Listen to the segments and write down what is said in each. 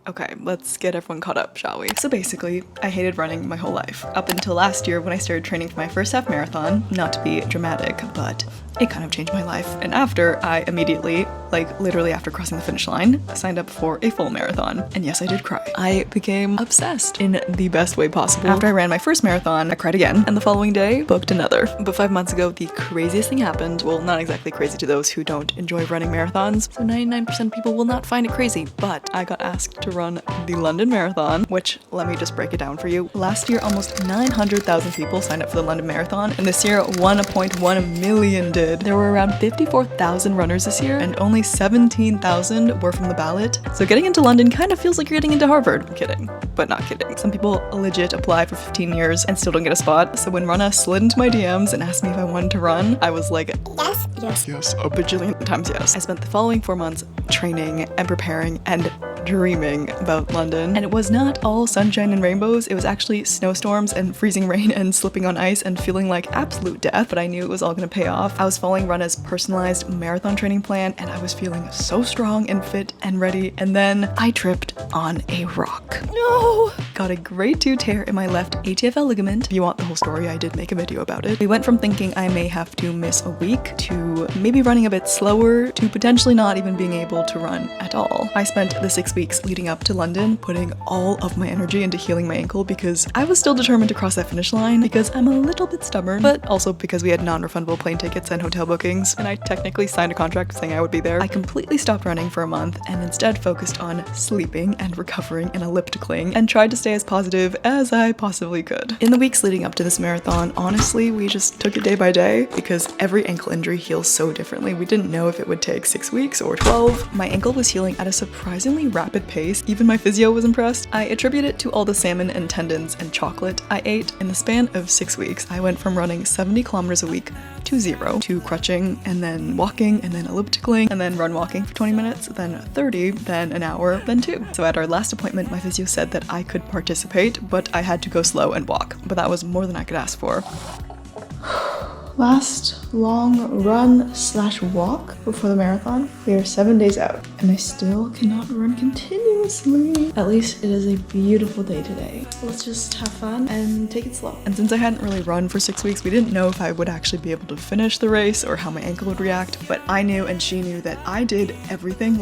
Okay, let's get everyone caught up, shall we? So basically, I hated running my whole life. Up until last year when I started training for my first half marathon. Not to be dramatic, but it kind of changed my life. And after, I immediately, like literally after crossing the finish line, signed up for a full marathon. And yes, I did cry. I became obsessed in the best way possible. After I ran my first marathon, I cried again, and the following day, booked another. But 5 months ago, the craziest thing happened. Well, not exactly crazy to those who don't enjoy running marathons. So 99% of people will not find it crazy, but I got asked to run the London Marathon, which, let me just break it down for you. Last year, almost 900,000 people signed up for the London Marathon, and this year, 1.1 million did. There were around 54,000 runners this year, and only 17,000 were from the ballot. So getting into London kind of feels like you're getting into Harvard. I'm kidding, but not kidding. Some people legit apply for 15 years and still don't get a spot. So when Runna slid into my DMs and asked me if I wanted to run, I was like, yes, a bajillion times yes. I spent the following 4 months training and preparing and dreaming about London, and it was not all sunshine and rainbows. It was actually snowstorms and freezing rain and slipping on ice and feeling like absolute death, but I knew it was all gonna pay off. I was following Runna's personalized marathon training plan, and I was feeling so strong and fit and ready, and then I tripped on a rock. No! Got a grade 2 tear in my left ATFL ligament. If you want the whole story, I did make a video about it. We went from thinking I may have to miss a week to maybe running a bit slower to potentially not even being able to run at all. I spent the 6 weeks leading up to London putting all of my energy into healing my ankle because I was still determined to cross that finish line because I'm a little bit stubborn, but also because we had non-refundable plane tickets and hotel bookings, and I technically signed a contract saying I would be there. I completely stopped running for a month and instead focused on sleeping and recovering and ellipticling and tried to stay as positive as I possibly could. In the weeks leading up to this marathon, honestly, we just took it day by day because every ankle injury heals so differently. We didn't know if it would take 6 weeks or 12. My ankle was healing at a surprisingly rapid pace. Even my physio was impressed. I attribute it to all the salmon and tendons and chocolate I ate. In the span of 6 weeks, I went from running 70 kilometers a week to 0, to crutching, and then walking, and then ellipticling, and then run walking for 20 minutes, then 30, then an hour, then 2. So at our last appointment, my physio said that I could participate, but I had to go slow and walk. But that was more than I could ask for. Last long run/walk before the marathon. We are 7 days out, and I still cannot run continuously. At least it is a beautiful day today. Let's just have fun and take it slow. And since I hadn't really run for 6 weeks, we didn't know if I would actually be able to finish the race or how my ankle would react, but I knew and she knew that I did everything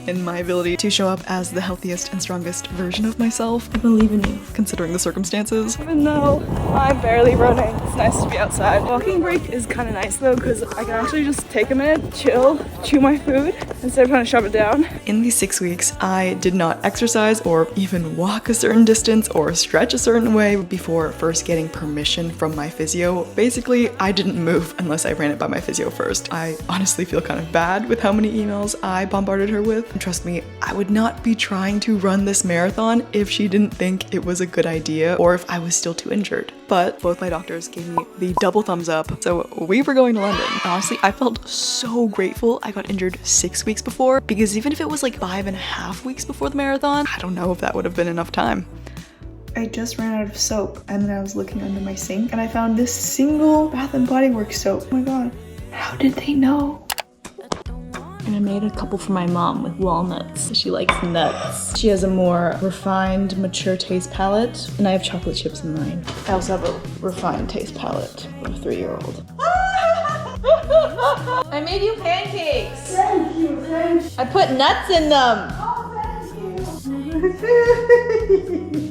in my ability to show up as the healthiest and strongest version of myself. I believe in you, considering the circumstances. Even though I'm barely running, it's nice to be outside. Walking break is kind of nice though, because I can actually just take a minute, chill, chew my food instead of trying to shove it down. In these 6 weeks, I did not exercise or even walk a certain distance or stretch a certain way before first getting permission from my physio. Basically, I didn't move unless I ran it by my physio first. I honestly feel kind of bad with how many emails I bombarded her with. And trust me, I would not be trying to run this marathon if she didn't think it was a good idea or if I was still too injured. But both my doctors gave me the double thumbs up, so we were going to London. And honestly, I felt so grateful I got injured 6 weeks before, because even if it was like 5.5 weeks before the marathon, I don't know if that would have been enough time. I just ran out of soap, and then I was looking under my sink, and I found this single Bath & Body Works soap. Oh my god, how did they know? And I made a couple for my mom with walnuts. She likes nuts. She has a more refined, mature taste palette, and I have chocolate chips in mine. I also have a refined taste palette for a 3-year-old. I made you pancakes. Thank you, thank you. I put nuts in them.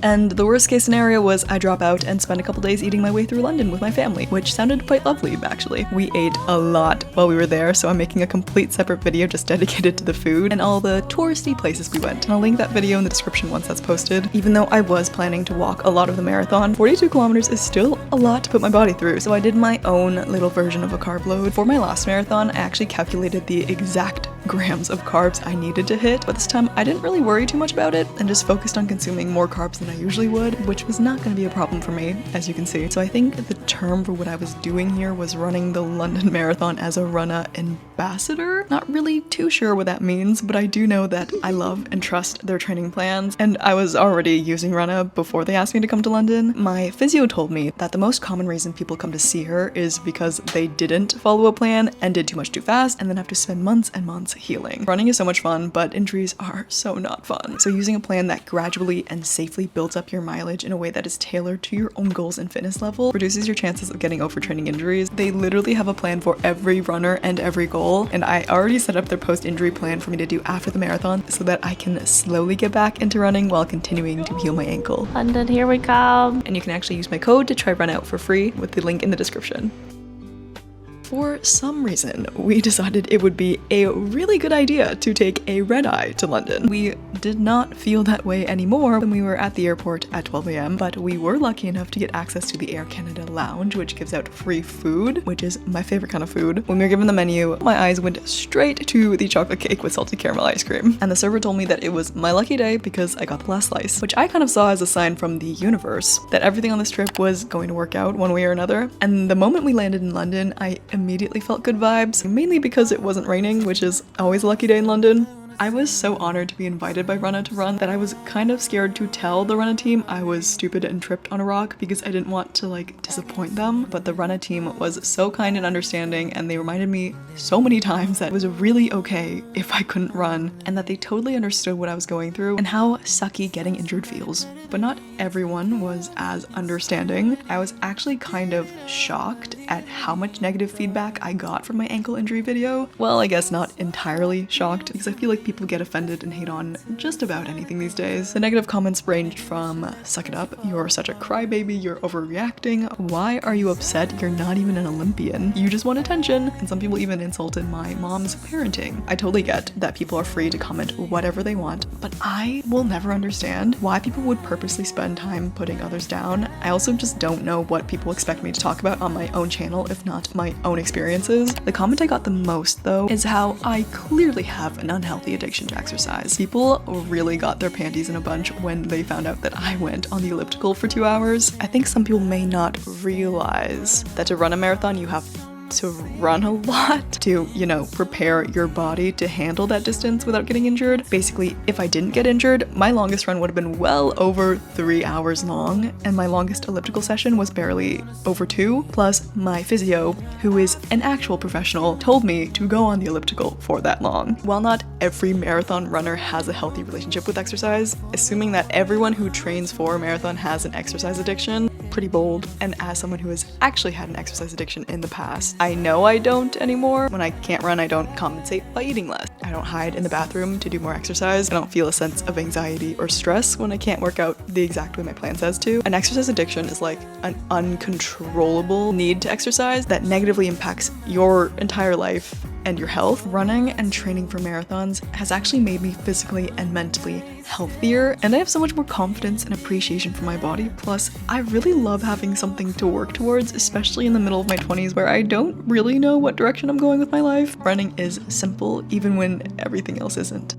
And the worst case scenario was I drop out and spend a couple days eating my way through London with my family, which sounded quite lovely, actually. We ate a lot while we were there, so I'm making a complete separate video just dedicated to the food and all the touristy places we went. And I'll link that video in the description once that's posted. Even though I was planning to walk a lot of the marathon, 42 kilometers is still a lot to put my body through, so I did my own little version of a carb load. For my last marathon, I actually calculated the exact grams of carbs I needed to hit, but this time I didn't really worry too much about it and just focused on consuming more carbs than I usually would, which was not going to be a problem for me, as you can see. So I think the term for what I was doing here was running the London Marathon as a Runna and ambassador. Not really too sure what that means, but I do know that I love and trust their training plans, and I was already using Runna before they asked me to come to London. My physio told me that the most common reason people come to see her is because they didn't follow a plan and did too much too fast and then have to spend months and months healing. Running is so much fun, but injuries are so not fun. So using a plan that gradually and safely builds up your mileage in a way that is tailored to your own goals and fitness level reduces your chances of getting overtraining injuries. They literally have a plan for every runner and every goal, and I already set up their post-injury plan for me to do after the marathon so that I can slowly get back into running while continuing to heal my ankle. London, here we come. And you can actually use my code to try Run Out for free with the link in the description. For some reason, we decided it would be a really good idea to take a red-eye to London. We did not feel that way anymore when we were at the airport at 12 AM, but we were lucky enough to get access to the Air Canada Lounge, which gives out free food, which is my favorite kind of food. When we were given the menu, my eyes went straight to the chocolate cake with salted caramel ice cream. And the server told me that it was my lucky day because I got the last slice, which I kind of saw as a sign from the universe that everything on this trip was going to work out one way or another. And the moment we landed in London, I immediately felt good vibes, mainly because it wasn't raining, which is always a lucky day in London. I was so honored to be invited by Runna to run that I was kind of scared to tell the Runna team I was stupid and tripped on a rock because I didn't want to disappoint them. But the Runna team was so kind and understanding, and they reminded me so many times that it was really okay if I couldn't run, and that they totally understood what I was going through and how sucky getting injured feels. But not everyone was as understanding. I was actually kind of shocked at how much negative feedback I got from my ankle injury video. Well, I guess not entirely shocked, because I feel like people get offended and hate on just about anything these days. The negative comments ranged from, suck it up, you're such a crybaby, you're overreacting, why are you upset, you're not even an Olympian, you just want attention, and some people even insulted my mom's parenting. I totally get that people are free to comment whatever they want, but I will never understand why people would purposely spend time putting others down. I also just don't know what people expect me to talk about on my own channel if not my own experiences. The comment I got the most though is how I clearly have an unhealthy addiction to exercise. People really got their panties in a bunch when they found out that I went on the elliptical for 2 hours. I think some people may not realize that to run a marathon you have to run a lot to, prepare your body to handle that distance without getting injured. Basically, if I didn't get injured, my longest run would have been well over 3 hours long, and my longest elliptical session was barely over 2. Plus, my physio, who is an actual professional, told me to go on the elliptical for that long. While not every marathon runner has a healthy relationship with exercise, assuming that everyone who trains for a marathon has an exercise addiction, pretty bold. And as someone who has actually had an exercise addiction in the past, I know I don't anymore. When I can't run, I don't compensate by eating less. I don't hide in the bathroom to do more exercise. I don't feel a sense of anxiety or stress when I can't work out the exact way my plan says to. An exercise addiction is like an uncontrollable need to exercise that negatively impacts your entire life and your health. Running and training for marathons has actually made me physically and mentally healthier, and I have so much more confidence and appreciation for my body. Plus, I really love having something to work towards, especially in the middle of my 20s where I don't really know what direction I'm going with my life. Running is simple even when everything else isn't.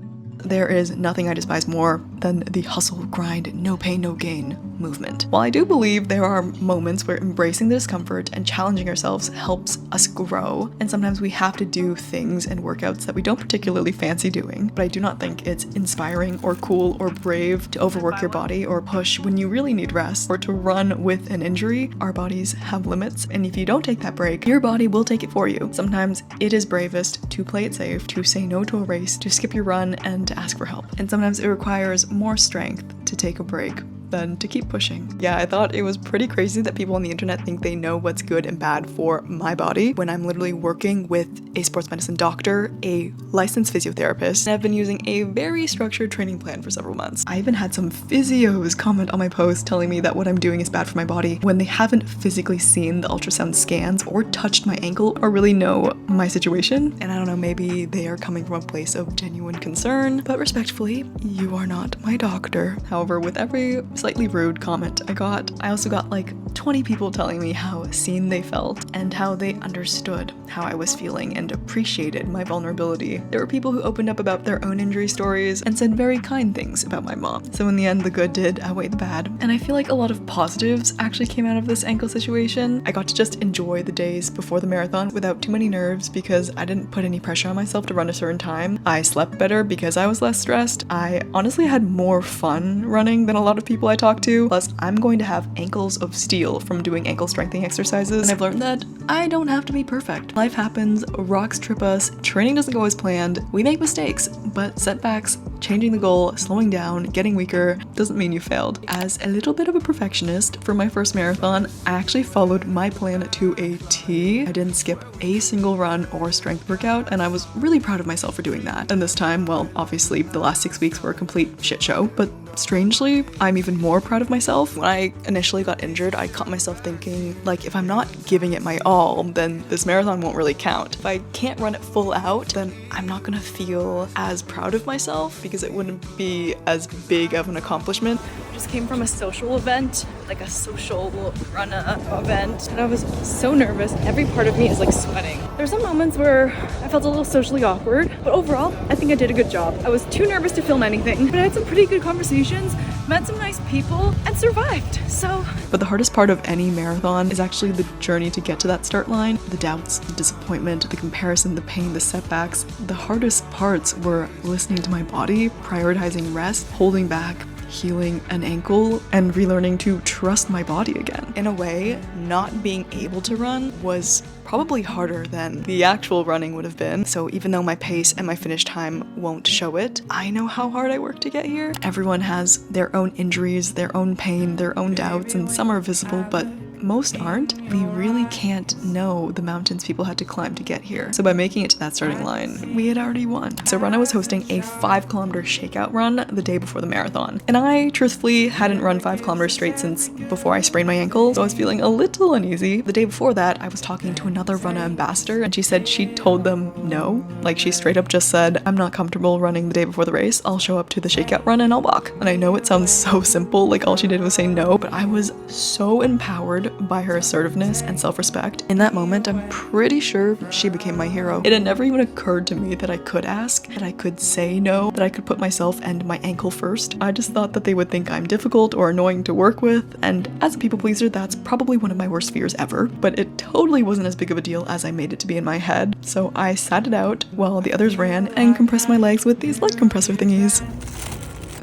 There is nothing I despise more than the hustle, grind, no pain, no gain movement. While I do believe there are moments where embracing the discomfort and challenging ourselves helps us grow, and sometimes we have to do things and workouts that we don't particularly fancy doing, but I do not think it's inspiring or cool or brave to overwork your body or push when you really need rest, or to run with an injury. Our bodies have limits, and if you don't take that break, your body will take it for you. Sometimes it is bravest to play it safe, to say no to a race, to skip your run, and to ask for help. And sometimes it requires more strength to take a break than to keep pushing. Yeah, I thought it was pretty crazy that people on the internet think they know what's good and bad for my body when I'm literally working with a sports medicine doctor, a licensed physiotherapist, and I've been using a very structured training plan for several months. I even had some physios comment on my post telling me that what I'm doing is bad for my body when they haven't physically seen the ultrasound scans or touched my ankle or really know my situation. And I don't know, maybe they are coming from a place of genuine concern, but respectfully, you are not my doctor. However, with every slightly rude comment I got. I also got like 20 people telling me how seen they felt and how they understood how I was feeling and appreciated my vulnerability. There were people who opened up about their own injury stories and said very kind things about my mom. So in the end, the good did outweigh the bad. And I feel like a lot of positives actually came out of this ankle situation. I got to just enjoy the days before the marathon without too many nerves because I didn't put any pressure on myself to run a certain time. I slept better because I was less stressed. I honestly had more fun running than a lot of people I talk to. Plus, I'm going to have ankles of steel from doing ankle strengthening exercises, and I've learned that I don't have to be perfect. Life happens, rocks trip us, training doesn't go as planned, we make mistakes, but setbacks, changing the goal, slowing down, getting weaker doesn't mean you failed. As a little bit of a perfectionist for my first marathon, I actually followed my plan to a T. I didn't skip a single run or strength workout, and I was really proud of myself for doing that. And this time, well, obviously the last 6 weeks were a complete shit show, but strangely, I'm even more proud of myself. When I initially got injured, I caught myself thinking, like, if I'm not giving it my all, then this marathon won't really count. If I can't run it full out, then I'm not gonna feel as proud of myself because it wouldn't be as big of an accomplishment. I just came from a social event, like a social Runna event, and I was so nervous. Every part of me is like sweating. There's some moments where I felt a little socially awkward, but overall, I think I did a good job. I was too nervous to film anything, but I had some pretty good conversations, met some nice people, and survived, so. But the hardest part of any marathon is actually the journey to get to that start line. The doubts, the disappointment, the comparison, the pain, the setbacks. The hardest parts were listening to my body, prioritizing rest, holding back, healing an ankle, and relearning to trust my body again. In a way, not being able to run was probably harder than the actual running would have been. So even though my pace and my finish time won't show it, I know how hard I worked to get here. Everyone has their own injuries, their own pain, their own doubts, and some are visible, but most aren't. We really can't know the mountains people had to climb to get here. So by making it to that starting line, we had already won. So Runna was hosting a 5-kilometer shakeout run the day before the marathon. And I truthfully hadn't run 5 kilometers straight since before I sprained my ankle, so I was feeling a little uneasy. The day before that, I was talking to another Runna ambassador, and she said she told them no. Like, she straight up just said, I'm not comfortable running the day before the race. I'll show up to the shakeout run and I'll walk. And I know it sounds so simple, like all she did was say no, but I was so empowered by her assertiveness and self-respect. In that moment, I'm pretty sure she became my hero. It had never even occurred to me that I could ask, that I could say no, that I could put myself and my ankle first. I just thought that they would think I'm difficult or annoying to work with, and as a people pleaser, that's probably one of my worst fears ever. But it totally wasn't as big of a deal as I made it to be in my head, so I sat it out while the others ran and compressed my legs with these leg compressor thingies.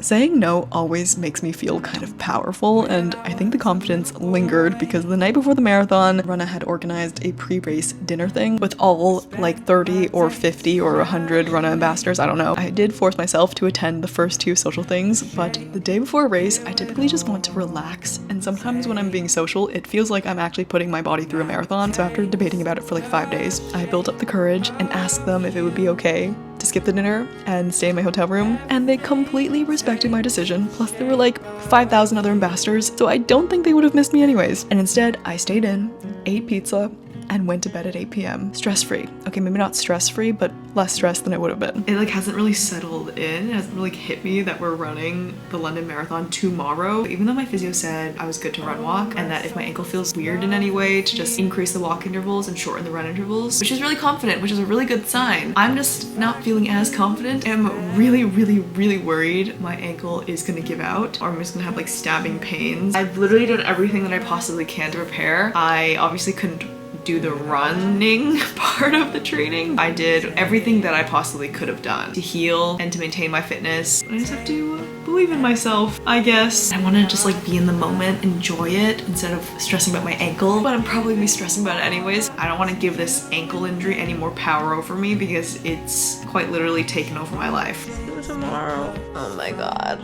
Saying no always makes me feel kind of powerful, and I think the confidence lingered because the night before the marathon, Runna had organized a pre-race dinner thing with all like 30 or 50 or 100 Runna ambassadors, I don't know. I did force myself to attend the first 2 social things, but the day before a race, I typically just want to relax, and sometimes when I'm being social, it feels like I'm actually putting my body through a marathon. So after debating about it for like 5 days, I built up the courage and asked them if it would be okay to skip the dinner and stay in my hotel room, and they completely respected my decision. Plus there were like 5,000 other ambassadors, so I don't think they would have missed me anyways. And instead, I stayed in, ate pizza, and went to bed at 8 p.m. Stress-free. Okay, maybe not stress-free, but less stress than it would have been. It like hasn't really settled in. It hasn't really hit me that we're running the London Marathon tomorrow. Even though my physio said I was good to run walk, and that if my ankle feels weird in any way, to just increase the walk intervals and shorten the run intervals, which is really confident, which is a really good sign. I'm just not feeling as confident. I'm really, really, really worried my ankle is gonna give out, or I'm just gonna have like stabbing pains. I've literally done everything that I possibly can to prepare. I obviously couldn't do the running part of the training. I did everything that I possibly could have done to heal and to maintain my fitness. I just have to believe in myself, I guess. I want to just like be in the moment, enjoy it instead of stressing about my ankle, but I'm probably gonna be stressing about it anyways. I don't want to give this ankle injury any more power over me because it's quite literally taken over my life. Tomorrow. Oh my god.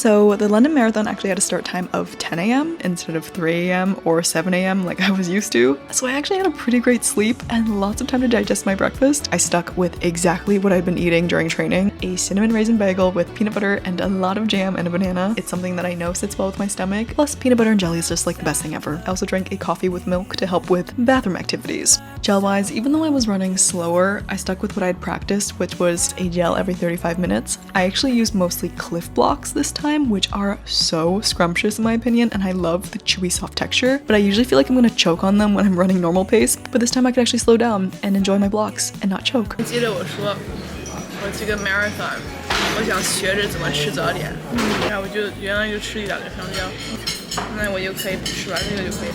So the London Marathon actually had a start time of 10 a.m. instead of 3 a.m. or 7 a.m. like I was used to. So I actually had a pretty great sleep and lots of time to digest my breakfast. I stuck with exactly what I'd been eating during training: a cinnamon raisin bagel with peanut butter and a lot of jam and a banana. It's something that I know sits well with my stomach. Plus, peanut butter and jelly is just like the best thing ever. I also drank a coffee with milk to help with bathroom activities. Gel-wise, even though I was running slower, I stuck with what I'd practiced, which was a gel every 35 minutes. I actually used mostly Cliff Blocks this time, which are so scrumptious in my opinion, and I love the chewy soft texture, but I usually feel like I'm gonna choke on them when I'm running normal pace, but this time I could actually slow down and enjoy my blocks and not choke. 记得我说我这个 marathon 我想学着怎么吃早点，然后我就原来就吃1-2个香蕉，那我就可以吃完这个就可以。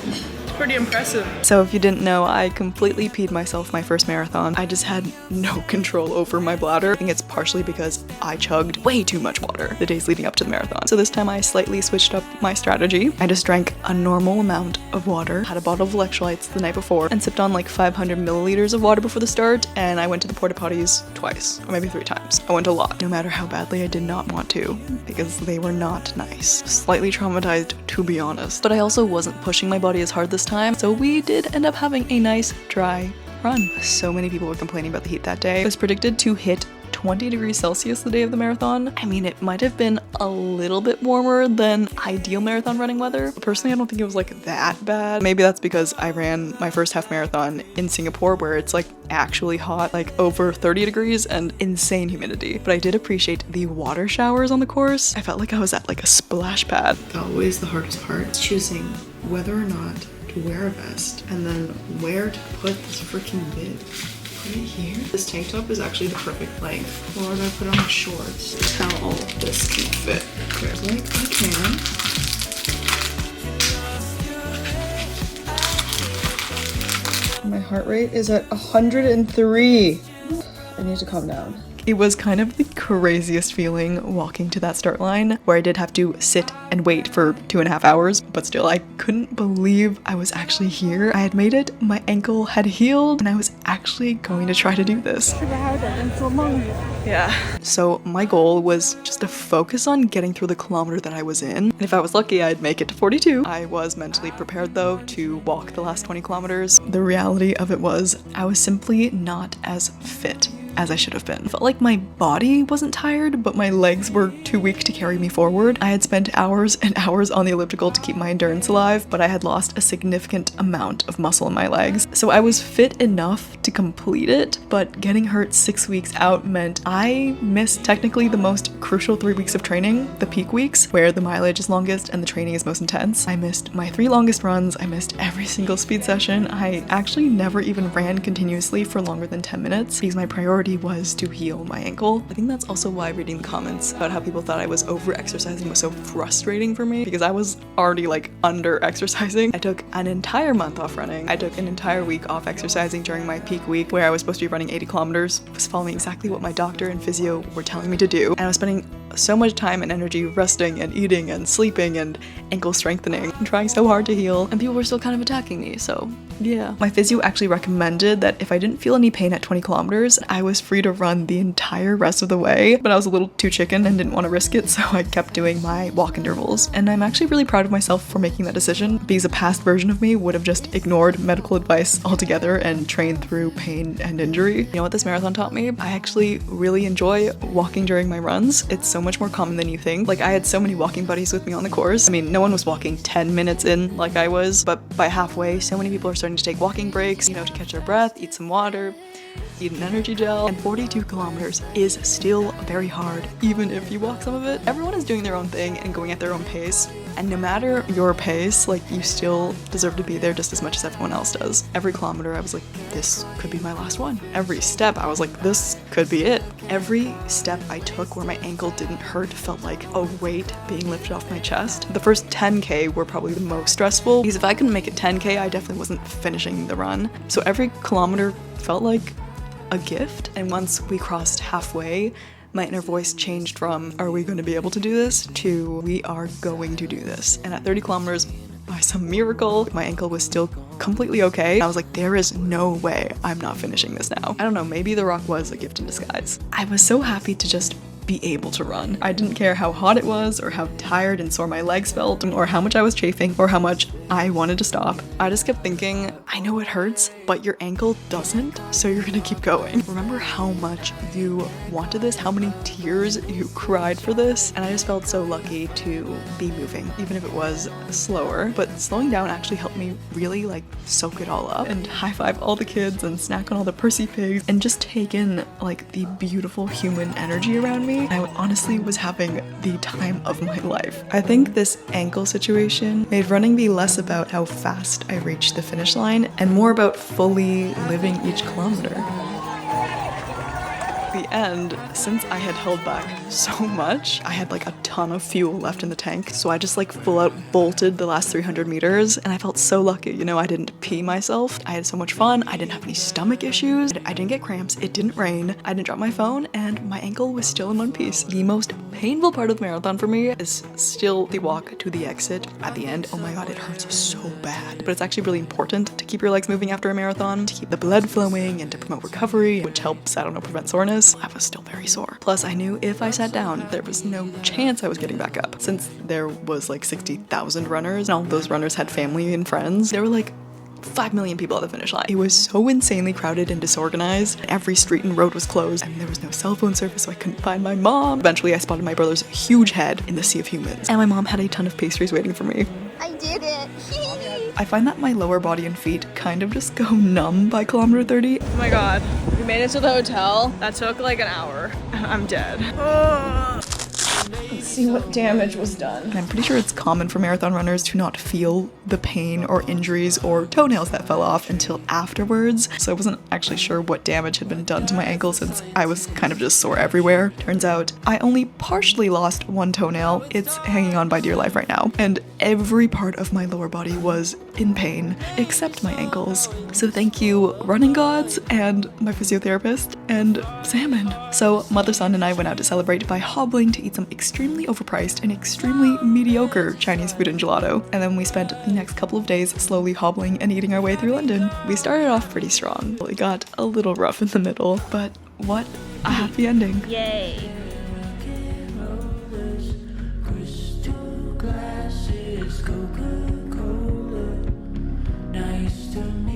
Pretty impressive. So if you didn't know, I completely peed myself my first marathon. I just had no control over my bladder. I think it's partially because I chugged way too much water the days leading up to the marathon. So this time I slightly switched up my strategy. I just drank a normal amount of water, had a bottle of electrolytes the night before, and sipped on like 500 milliliters of water before the start, and I went to the porta potties twice, or maybe 3 times. I went a lot, no matter how badly I did not want to, because they were not nice. Slightly traumatized, to be honest. But I also wasn't pushing my body as hard this time, so we did end up having a nice dry run. So many people were complaining about the heat that day. It was predicted to hit 20 degrees Celsius the day of the marathon. I mean, it might have been a little bit warmer than ideal marathon running weather. Personally, I don't think it was like that bad. Maybe that's because I ran my first half marathon in Singapore, where it's like actually hot, like over 30 degrees and insane humidity. But I did appreciate the water showers on the course. I felt like I was at like a splash pad. Always the hardest part is choosing whether or not to wear a vest and then where to put this freaking bib. Put it here. This tank top is actually the perfect length. Or do I put on my shorts? That's how all of this can fit. There's like I can. My heart rate is at 103. I need to calm down. It was kind of the craziest feeling walking to that start line, where I did have to sit and wait for 2.5 hours, but still I couldn't believe I was actually here. I had made it, my ankle had healed, and I was actually going to try to do this. Yeah. So my goal was just to focus on getting through the kilometer that I was in. And if I was lucky, I'd make it to 42. I was mentally prepared though to walk the last 20 kilometers. The reality of it was I was simply not as fit as I should have been. I felt like my body wasn't tired, but my legs were too weak to carry me forward. I had spent hours and hours on the elliptical to keep my endurance alive, but I had lost a significant amount of muscle in my legs. So I was fit enough to complete it, but getting hurt 6 weeks out meant I missed technically the most crucial 3 weeks of training, the peak weeks, where the mileage is longest and the training is most intense. I missed my 3 longest runs. I missed every single speed session. I actually never even ran continuously for longer than 10 minutes because my priority was to heal my ankle. I think that's also why reading the comments about how people thought I was over-exercising was so frustrating for me, because I was already like under-exercising. I took an entire month off running. I took an entire week off exercising during my peak week, where I was supposed to be running 80 kilometers. I was following exactly what my doctor and physio were telling me to do, and I was spending so much time and energy resting and eating and sleeping and ankle strengthening and trying so hard to heal, and people were still kind of attacking me, so yeah. My physio actually recommended that if I didn't feel any pain at 20 kilometers, I was free to run the entire rest of the way, but I was a little too chicken and didn't want to risk it, so I kept doing my walk intervals. And I'm actually really proud of myself for making that decision, because a past version of me would have just ignored medical advice altogether and trained through pain and injury. You know what this marathon taught me? I actually really enjoy walking during my runs. It's so much more common than you think. Like, I had so many walking buddies with me on the course. I mean, no one was walking 10 minutes in like I was, but by halfway, so many people are starting to take walking breaks, you know, to catch their breath, eat some water, eat an energy gel, and 42 kilometers is still very hard, even if you walk some of it. Everyone is doing their own thing and going at their own pace, and no matter your pace, like, you still deserve to be there just as much as everyone else does. Every kilometer I was like, this could be my last one. Every step I was like, this could be it. Every step I took where my ankle didn't hurt felt like a weight being lifted off my chest. The first 10K were probably the most stressful, because if I couldn't make it 10K, I definitely wasn't finishing the run. So every kilometer felt like a gift, and once we crossed halfway, my inner voice changed from, are we going to be able to do this, to, we are going to do this. And at 30 kilometers, by some miracle, my ankle was still completely okay. I was like, there is no way I'm not finishing this now. I don't know, maybe the rock was a gift in disguise. I was so happy to just be able to run. I didn't care how hot it was or how tired and sore my legs felt or how much I was chafing or how much I wanted to stop. I just kept thinking, I know it hurts, but your ankle doesn't, so you're gonna keep going. Remember how much you wanted this, how many tears you cried for this, and I just felt so lucky to be moving, even if it was slower. But slowing down actually helped me really like soak it all up and high five all the kids and snack on all the Percy pigs and just take in like the beautiful human energy around me. I honestly was having the time of my life. I think this ankle situation made running be less about how fast I reached the finish line and more about fully living each kilometer. The end, since I had held back so much, I had like a ton of fuel left in the tank, so I just like full out bolted the last 300 meters, and I felt so lucky, you know, I didn't pee myself, I had so much fun, I didn't have any stomach issues, I didn't get cramps, it didn't rain, I didn't drop my phone, and my ankle was still in one piece. The most painful part of the marathon for me is still the walk to the exit at the end. Oh my god, it hurts so bad. But it's actually really important to keep your legs moving after a marathon, to keep the blood flowing and to promote recovery, which helps, I don't know, prevent soreness. I was still very sore. Plus, I knew if I sat down, there was no chance I was getting back up. Since there was like 60,000 runners, and all those runners had family and friends, there were like 5 million people at the finish line. It was so insanely crowded and disorganized. Every street and road was closed, and there was no cell phone service, so I couldn't find my mom. Eventually, I spotted my brother's huge head in the sea of humans, and my mom had a ton of pastries waiting for me. I did it! I find that my lower body and feet kind of just go numb by kilometer 30. Oh my god, we made it to the hotel. That took like an hour. I'm dead. Let's see what damage was done. And I'm pretty sure it's common for marathon runners to not feel the pain or injuries or toenails that fell off until afterwards. So I wasn't actually sure what damage had been done to my ankle since I was kind of just sore everywhere. Turns out I only partially lost one toenail. It's hanging on by dear life right now. And every part of my lower body was in pain except my ankles. So thank you, running gods, and my physiotherapist, and salmon. So mother, son, and I went out to celebrate by hobbling to eat some extremely overpriced and extremely mediocre Chinese food and gelato. And then we spent the next couple of days slowly hobbling and eating our way through London. We started off pretty strong. It got a little rough in the middle, but what a happy ending. Yay!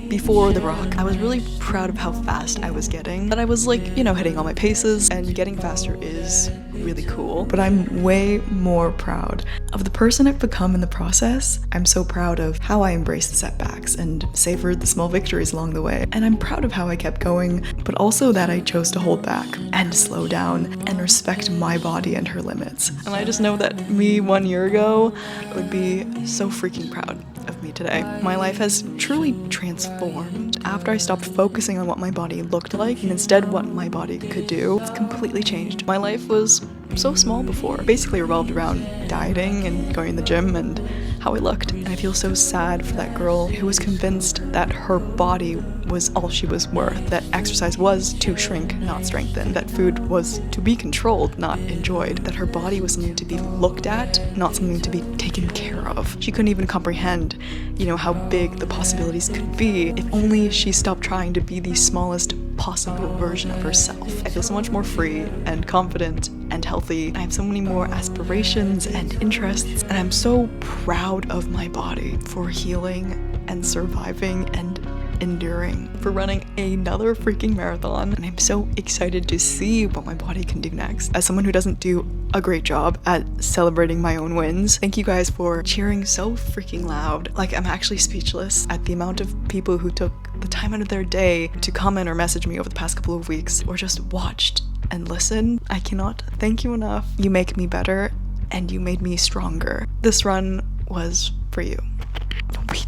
Before the rock, I was really proud of how fast I was getting. That I was like, you know, hitting all my paces, and getting faster is really cool. But I'm way more proud of the person I've become in the process. I'm so proud of how I embraced the setbacks and savored the small victories along the way. And I'm proud of how I kept going, but also that I chose to hold back and slow down and respect my body and her limits. And I just know that me 1 year ago would be so freaking proud of me today. My life has truly transformed after I stopped focusing on what my body looked like and instead what my body could do. It's completely changed. My life was so small before, basically revolved around dieting and going to the gym and how I looked. And I feel so sad for that girl who was convinced that her body was all she was worth, that exercise was to shrink, not strengthen, that food was to be controlled, not enjoyed, that her body was something to be looked at, not something to be taken care of. She couldn't even comprehend, you know, how big the possibilities could be if only she stopped trying to be the smallest possible version of herself. I feel so much more free and confident and healthy. I have so many more aspirations and interests, and I'm so proud of my body for healing and surviving and enduring, for running another freaking marathon, and I'm so excited to see what my body can do next. As someone who doesn't do a great job at celebrating my own wins, thank you guys for cheering so freaking loud. Like, I'm actually speechless at the amount of people who took the time out of their day to comment or message me over the past couple of weeks, or just watched and listened. I cannot thank you enough. You make me better, and you made me stronger. This run was for you. We